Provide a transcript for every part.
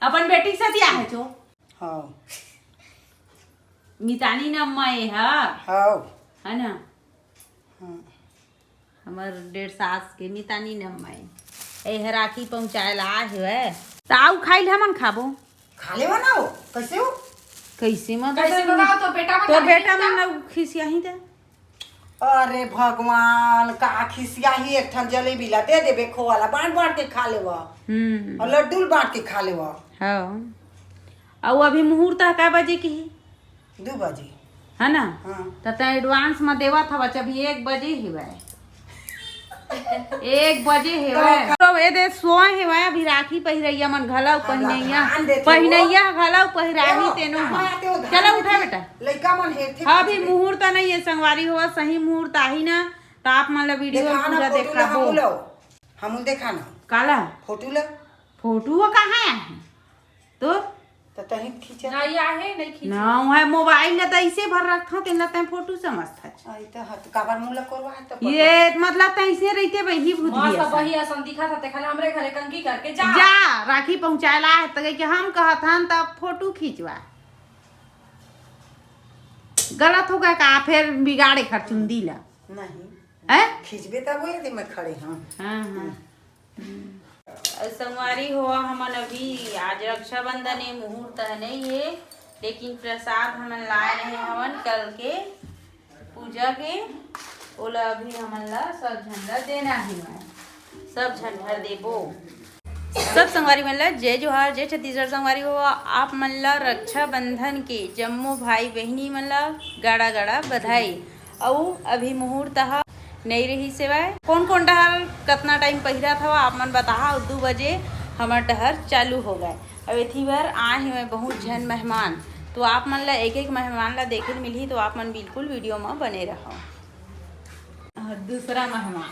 अपन बेटी के साथ आहे छो हाँ मितानी न अम्मा ये हाँ है ना हाँ हमार 1.5 सास के मितानी न अम्मा ए राखी पहुँचाए ला है ताऊ खाइल हमन खाबो खा ले बनाओ कैसे हो कैसे मत कैसे बताओ तो बेटा मन खिसिया ही दे अरे भगवान का खिसिया ही एक ठन जलेबी ला दे देबे खोवाला बांट बांट के खा लेवा और लड्डू बांट के खा लेवा हाँ और अभी मुहूर्त है काय बजे की 2 बजे है ना हाँ तो एडवांस में देवा था बच्चा अभी 1 बजे ही वह 1 बजे है वह तो ये दे सोए है वह अभी राखी पहिरैया मन घलाउ पहिनैया घलाउ पहिराही तेनो चलो उठा बेटा लइका मन हेथे हाँ अभी मुहूर्त नहीं है संगवारी हुआ सही मुहूर्त आई ना तो आप मान ला वीडियो पूरा देखा हो हम देखा ना काला फोटो ला फोटो कहाँ है तो तही खींचा नहीं आहे नहीं खींच ना है मोबाइल में तो ऐसे भर रखा तेना तै फोटो समझता आई त हाथ काबर मुला करवा है त ये मतलब तो ऐसे रहते वही भूत मां भी सब वही असन दिखा था देखला हमरे घरे कंकी करके जा जा राखी पहुँचाला है तो कि हम कहत हन तब फोटो खींचवा गलत होगा का फिर बिगाड़े खर्चुंदी ला नहीं है खींचबे तब बोले थे मैं खड़े हां हाँ हाँ संगवारी हुआ हमन अभी आज रक्षाबंधन है मुहूर्त है नहीं है लेकिन प्रसाद हमन लाए रहे हमन कल के पूजा के ओला अभी हमन ला सब झंडा देना ही है सब झंडा देबो सब संगवारी मन ला जय जोहार जय छत्तीसगढ़ संगवारी हुआ आप मन ला रक्षाबंधन के जम्मो भाई बहनी मन ला गाड़ा गाड़ा बधाई और अभी मुहूर्त है नहीं रही सेवाए कौन कौन डहर कितना टाइम पहिरा था आप मन बता 2 बजे हमार डहर चालू हो गए अब एथी बार आए हैं बहुत जन मेहमान तो आप मन ला एक मेहमान ला देखे मिली तो आप मन बिल्कुल वीडियो में बने रहो और दूसरा मेहमान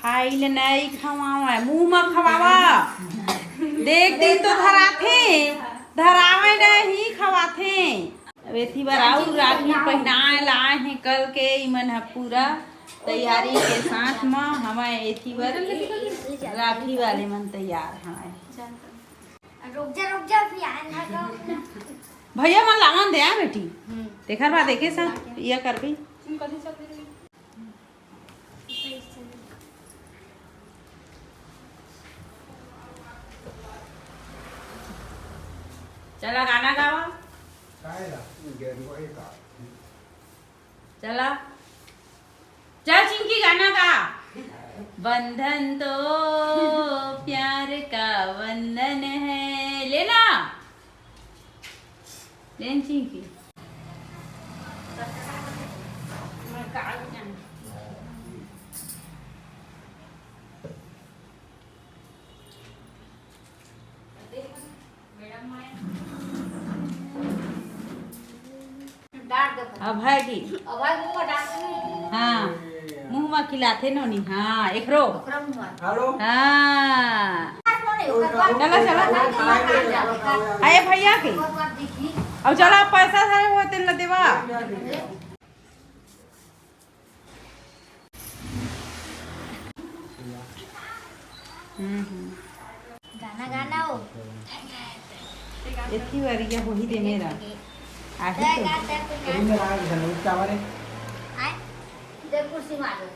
खाइल नहीं खवावा मुँह में खवावा देख दिन तो धरावे नहीं खवाथे अब एथी बार आउ राखी पहनाए लाए हैं कल के इमन है पूरा तैयारी के साथ में हमें एथी बार राखी वाले मन तैयार हैं रुक जा फिर आना तो भैया मन लावन दे आ बेटी देखर बा देखे साथ ये कर भी चला गाना गावा चला चल चिंकी गाना गा बंधन तो प्यार का बंधन है लेना लेन चिंकी अभय की अभाई मुंह में डाल हाँ मुंह में खिलाते नोनी हाँ एक रो हेलो हाँ चला चला आए भैया के अब चला पैसा सारे होते न देवा गाना गाना हो इतनी बारी हो ही दे मेरा आगे तो देख कुर्सी मारो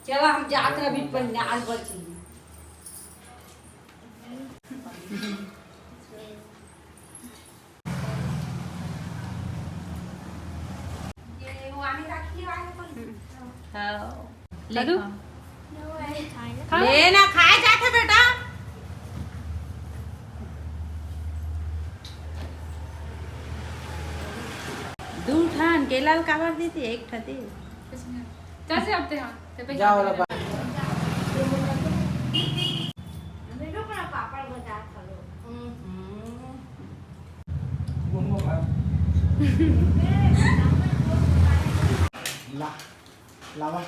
चला हम जाकर अभी पंडाल बची लड्डू लेना खाए जाते बेटा दूर ठान के लाल काबर दी थी एक ठते कैसे अब हाँ जाओ वाला मेरे को ना पापड़ बता चलो ला लावा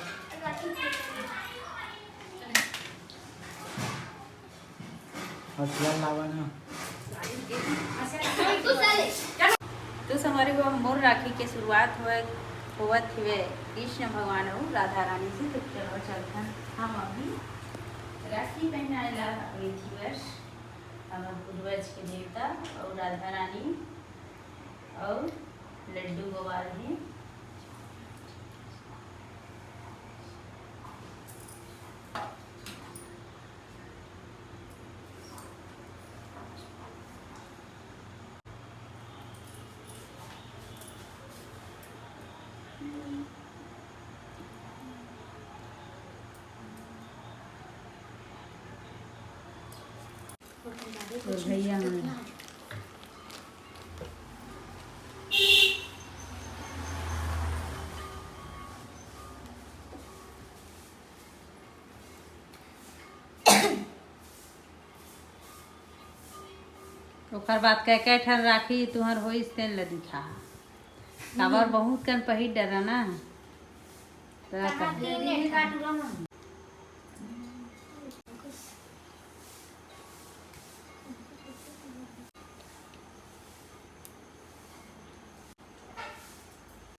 हथियार लावा ना। तो हमारे वो मोर राखी के शुरुआत होवत हुए कृष्ण भगवान और राधा रानी से। तो चलो चलता हम अभी राखी पहनाए ला अभी थी वर्ष हमारे पूर्वज के देवता और राधा रानी और लड्डू गोपाल हैं। और भैया ओकर बाद कह ठन राखी तुहर होइस तेन ल दिखा काबर बहुत कन पहिर डरा ना तोरा कहे।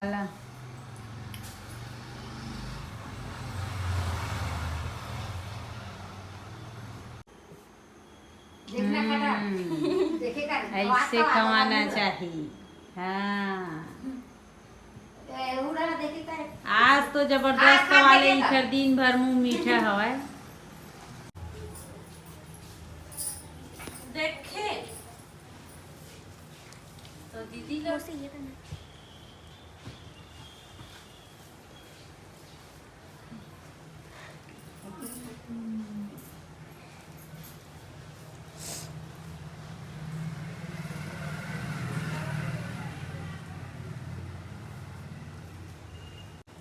अला ऐसे कमाना चाहिए। हाँ आज तो जबरदस्त वाले इधर दिन भर मुंह मीठा हवा देखे तो दीदी लोग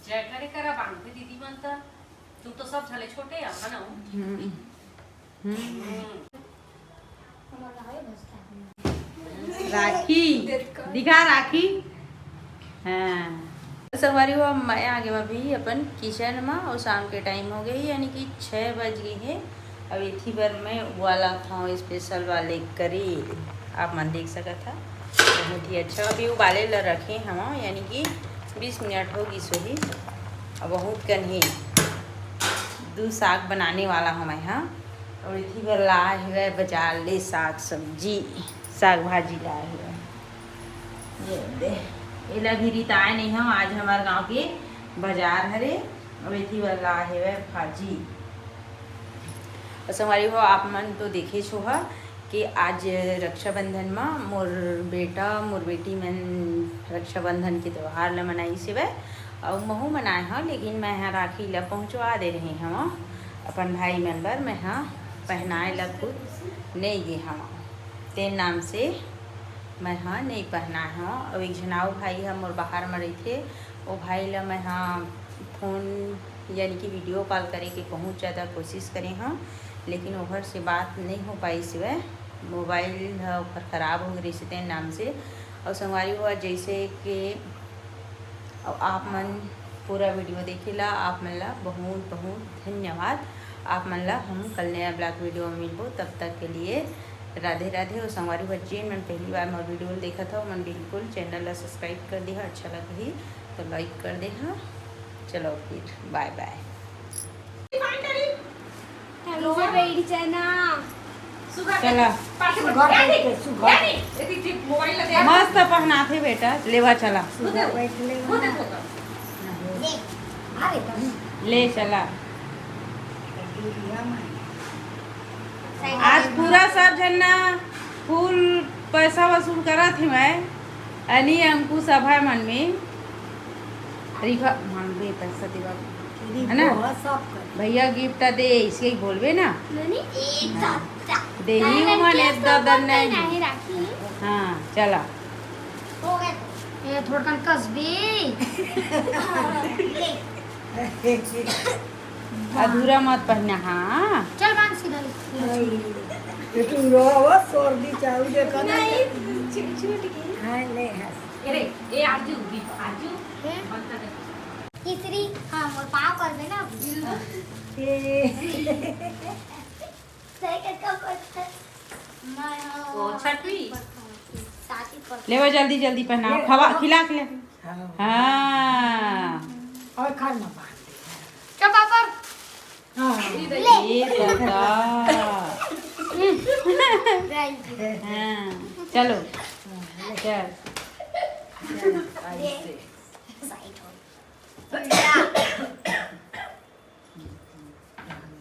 जयकारे करा बांधते दीदी बनता तुम तो सब झले छोटे हैं बनाओ। राखी दिखा राखी। हाँ सवारी हुआ मैं आगे में भी अपन किचन में और शाम के टाइम हो गई यानी कि 6 बज गई है। अब इसी बार में वाला था स्पेशल वाले करी आप मन देख सका था बहुत ही अच्छा। अभी उबाले ला रखे हम यानी कि 20 मिनट होगी सोही। अब बहुत कन ही दो साग बनाने वाला हूँ मैं। हाँ और इसी बार लाए हुए बाजार ले साग सब्जी साग भाजी लाए हुए ये दे एला भी रिताए नहीं हम आज हमारे गांव के बाजार हरे और इसी बार लाए हुए भाजी। हमारी हो आप मन तो देखे छो हा कि आज रक्षाबंधन में मोर बेटा मोर बेटी मन रक्षाबंधन के त्यौहार ला मनाई से वह और महू मनाए हाँ। लेकिन मैं यहाँ राखी ला पहुँचवा दे रही हम अपन भाई मन बर। मैं हाँ पहनाए ला खुद नहीं गे हम तेन नाम से मैं हाँ नहीं पहना हाँ। और एक झनाऊ भाई हम और बाहर में रही थे वो भाई ला मैं हाँ फोन यानी कि वीडियो कॉल करे के बहुत ज़्यादा कोशिश करें हाँ लेकिन ओवर से बात नहीं हो पाई सिवाय मोबाइल ओकर ख़राब हो गई से तेन नाम से। और संगवारी हुआ जैसे कि आप मन पूरा वीडियो देखेला आप मन ला बहुत बहुत धन्यवाद। आप मन ला हम कल नया ब्लॉग वीडियो में मिलबो तब तक के लिए राधे राधे। और संगवारी बच्चे मन पहली बार मोर वीडियो देखा था मन बिल्कुल चैनल ला सब्सक्राइब कर दे। अच्छा लगे तो लाइक कर दे। हाँ चलो फिर बाय बाय। चला मस्त पहना थे बेटा लेवा चला ले चला। आज पूरा सब झन्ना फुल पैसा वसूल करा थे मैं अनी हमको सभा मन में रिखा मान दे पैसा देवा है ना भैया गिफ्ट दे इसके ही बोलबे ना दे ही मन दादा नहीं। हाँ चला ये थोड़ा कसबी अधूरा मत पहना। हाँ चल बांध सीधा सर्दी चालू देखा ए आजू आजू तीसरी हाँ मोर पाँव कर देना वो छठवी ले वो जल्दी जल्दी पहनाओ, खवा खिला खिला। हाँ और खाना बांध क्या पापा ये दादा। हाँ चलो चल।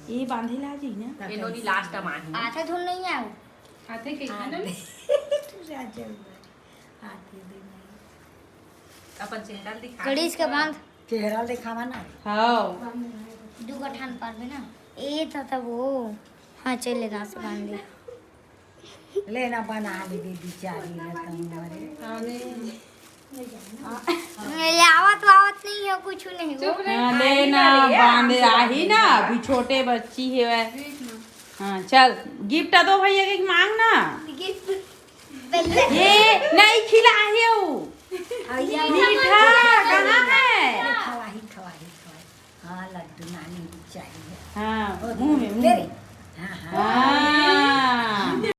ये बांधे ला जी ना। इन्होंने लास्ट मान आधा धुन नहीं आऊ आते के खाना अपन चेहरा दिखा गणेश के बांध चेहरा दिखावा ना। हाँ दुगो ठान पारबे ना ए था वो हाँ चलेगा से बांध दे लेना बना ले दीदी चारी आवत नहीं है कुछ नहीं वो हाँ, लेना बांधे आही ना, अभी छोटे बच्ची है वह। हाँ चल गिफ्ट दो भैया के मांग ना। ये नहीं खिला है वो मीठा कहाँ है। खवाही खवाही खवाही। हाँ लड्डू नानी चाहिए। हाँ मुंह में ले रे। हाँ हाँ हाँ